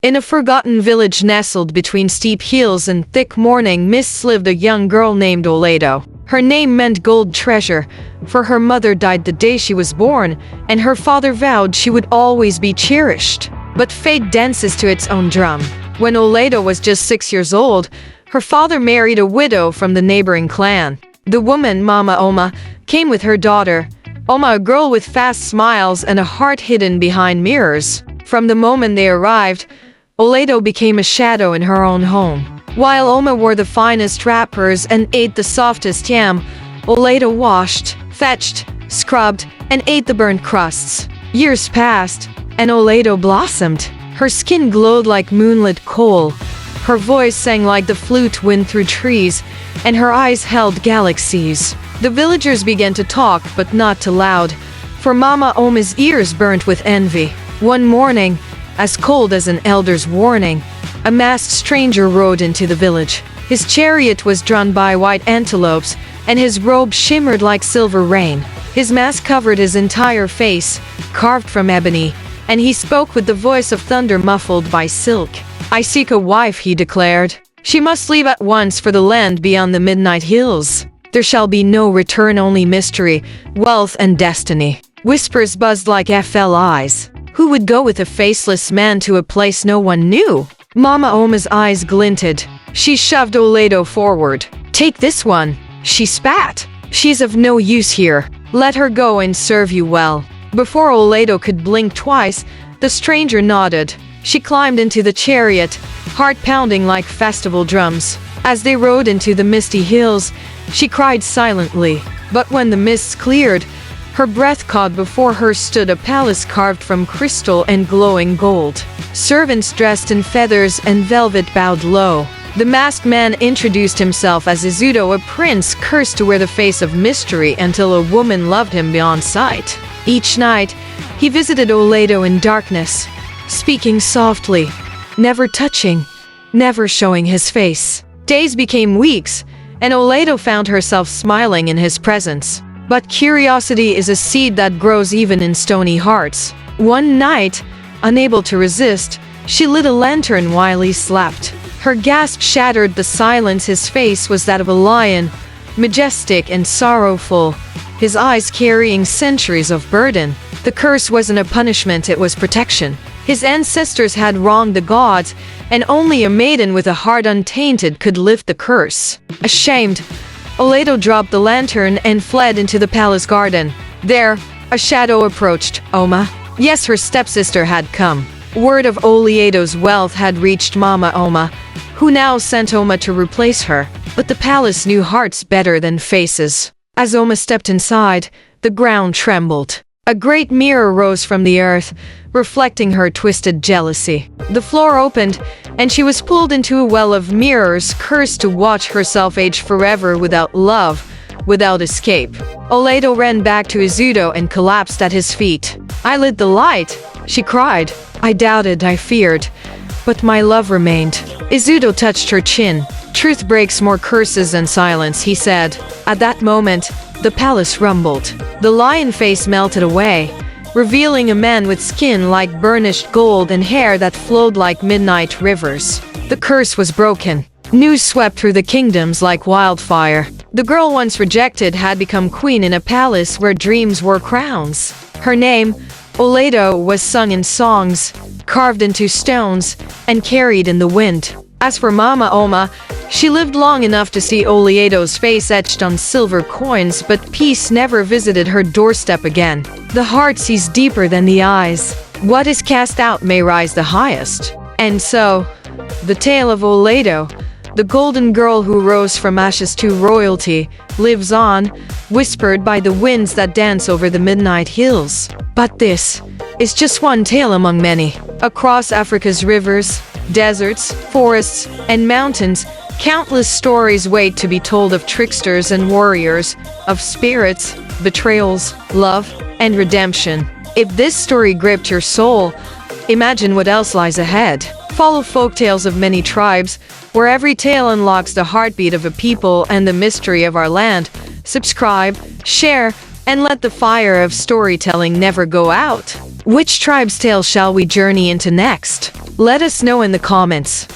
In a forgotten village nestled between steep hills and thick morning mists lived a young girl named Olaedo. Her name meant gold treasure, for her mother died the day she was born, and her father vowed she would always be cherished. But fate dances to its own drum. When Olaedo was just 6 years old, her father married a widow from the neighboring clan. The woman, Mama Oma, came with her daughter, Oma, a girl with fast smiles and a heart hidden behind mirrors. From the moment they arrived, Olaedo became a shadow in her own home. While Oma wore the finest wrappers and ate the softest yam, Olaedo washed, fetched, scrubbed, and ate the burnt crusts. Years passed, and Olaedo blossomed. Her skin glowed like moonlit coal, her voice sang like the flute wind through trees, and her eyes held galaxies. The villagers began to talk, but not too loud, for Mama Oma's ears burnt with envy. One morning, as cold as an elder's warning, a masked stranger rode into the village. His chariot was drawn by white antelopes, and his robe shimmered like silver rain. His mask covered his entire face, carved from ebony, and he spoke with the voice of thunder muffled by silk. "I seek a wife," he declared. "She must leave at once for the land beyond the midnight hills. There shall be no return, only mystery, wealth, and destiny." Whispers buzzed like FLIs. Who would go with a faceless man to a place no one knew? Mama Oma's eyes glinted. She shoved Olaedo forward. "Take this one," she spat. "She's of no use here. Let her go and serve you well." Before Olaedo could blink twice, the stranger nodded. She climbed into the chariot, heart pounding like festival drums. As they rode into the misty hills, she cried silently. But when the mists cleared, her breath caught before her stood a palace carved from crystal and glowing gold. Servants dressed in feathers and velvet bowed low. The masked man introduced himself as Izudo, a prince cursed to wear the face of mystery until a woman loved him beyond sight. Each night, he visited Olaedo in darkness, speaking softly, never touching, never showing his face. Days became weeks, and Olaedo found herself smiling in his presence. But curiosity is a seed that grows even in stony hearts. One night, unable to resist, she lit a lantern while he slept. Her gasp shattered the silence. His face was that of a lion, majestic and sorrowful, his eyes carrying centuries of burden. The curse wasn't a punishment, it was protection. His ancestors had wronged the gods, and only a maiden with a heart untainted could lift the curse. Ashamed, Olaedo dropped the lantern and fled into the palace garden. There, a shadow approached. Oma? Yes, her stepsister had come. Word of Olaedo's wealth had reached Mama Oma, who now sent Oma to replace her. But the palace knew hearts better than faces. As Oma stepped inside, the ground trembled. A great mirror rose from the earth, reflecting her twisted jealousy. The floor opened, and she was pulled into a well of mirrors, cursed to watch herself age forever without love, without escape. Olaedo ran back to Izudo and collapsed at his feet. "I lit the light," she cried. "I doubted, I feared, but my love remained." Izudo touched her chin. "Truth breaks more curses than silence," he said. At that moment, the palace rumbled. The lion face melted away, revealing a man with skin like burnished gold and hair that flowed like midnight rivers. The curse was broken. News swept through the kingdoms like wildfire. The girl once rejected had become queen in a palace where dreams were crowns. Her name, Olaedo, was sung in songs, carved into stones, and carried in the wind. As for Mama Oma, she lived long enough to see Olaedo's face etched on silver coins, but peace never visited her doorstep again. The heart sees deeper than the eyes. What is cast out may rise the highest. And so, the tale of Olaedo, the golden girl who rose from ashes to royalty, lives on, whispered by the winds that dance over the midnight hills. But this is just one tale among many. Across Africa's rivers, deserts, forests, and mountains, countless stories wait to be told of tricksters and warriors, of spirits, betrayals, love, and redemption. If this story gripped your soul, imagine what else lies ahead. Follow Folktales of Many Tribes, where every tale unlocks the heartbeat of a people and the mystery of our land. Subscribe, share, and let the fire of storytelling never go out. Which tribe's tale shall we journey into next? Let us know in the comments.